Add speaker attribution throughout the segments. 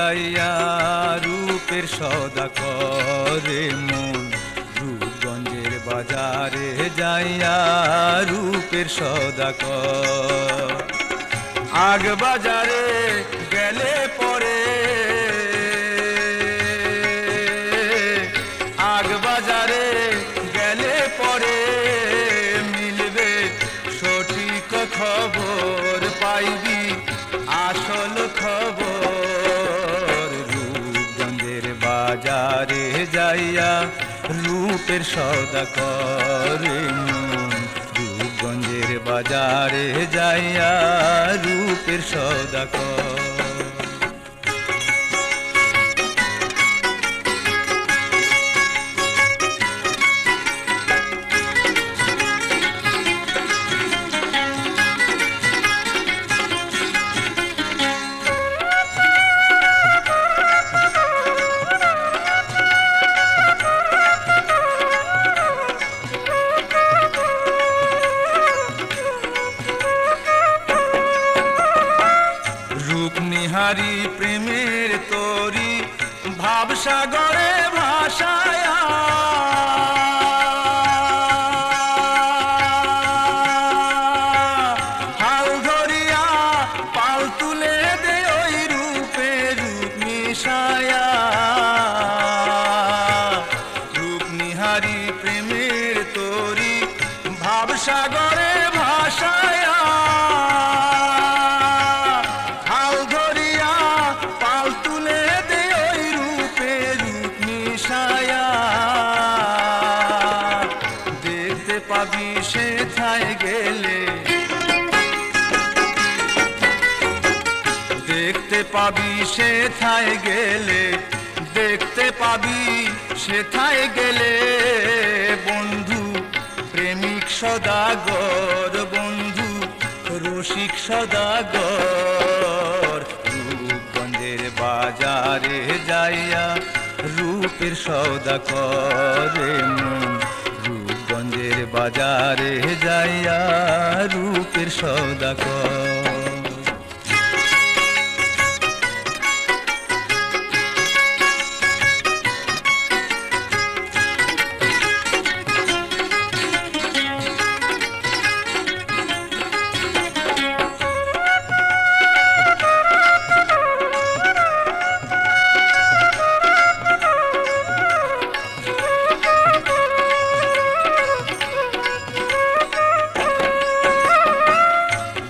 Speaker 1: যাইয়া রূপের সওদা করে মন, রূপগঞ্জের বাজারে যাইয়া রূপের সওদা কর। আগ বাজারে গেলে পরে, আগ বাজারে গেলে পরে মিলবে সঠিক খবর, পাইবি আসল খবর। রূপগঞ্জের বাজারে যাইয়া রূপের সওদা করে মন, রূপগঞ্জের বাজারে যাইয়া রূপের সওদা কর। রূপনিহারি প্রেমের তরি ভাবসাগরে ভাসায়া, হাল ধরিয়া পাল তুলে দে ওই রূপে রূপ মিশায়া। রূপনিহারি প্রেমের তরি ভাবসাগরে ভাসায়া, দেখতে পাবি সেথায় গেলে, দেখতে পাবি সেথায় গেলে, দেখতে পাবি সেথায় গেলে বন্ধু প্রেমিক সদাগর, বন্ধু রসিক সদাগর। রূপগঞ্জের বাজারে যাইয়া রূপের সওদা করে মন, রূপগঞ্জের বাজারে যাইয়া রূপের সওদা কর।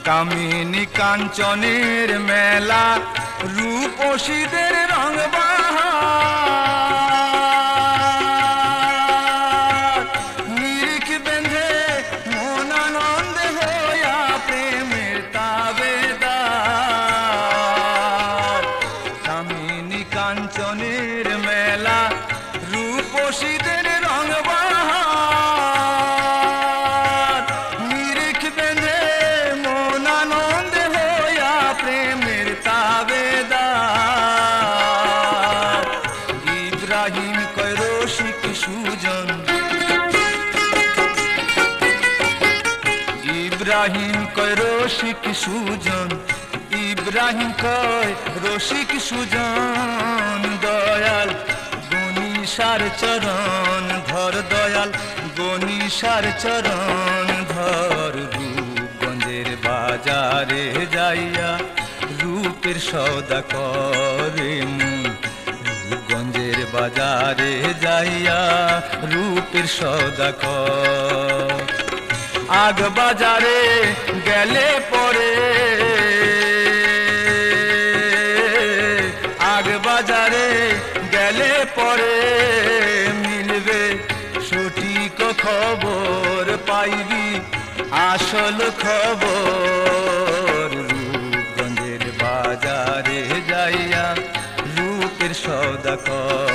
Speaker 1: কামিনী কাঞ্চনের মেলা, রূপসীদের রং বাহার, নিরিখ বেঁধে মন আনন্দে হইয়া প্রেমের তাবেদার। কামিনী কাঞ্চনের মেলা, রূপসীদের রং বাহার, নিরিখ বেঁধে আনন্দে হইয়া প্রেমের তাবেদার। ইব্রাহিম কয় রসিক সুজন, ইব্রাহিম কয় রসিক সুজন, ইব্রাহিম কয় রসিক সুজন। দয়াল গণিসার চরণ ধর, দয়াল গণিসার চরণ ধর। রূপগঞ্জের বাজারে যাইয়া রূপের সওদা করে মন, রূপগঞ্জের বাজারে যাইয়া রূপের সওদা কর। আগ বাজারে গেলে পরে, আগ বাজারে গেলে পরে মিলবে সঠিক খবর, পাইবি আসল খবর। রূপগঞ্জের বাজারে যাইয়া রূপের সওদা কর।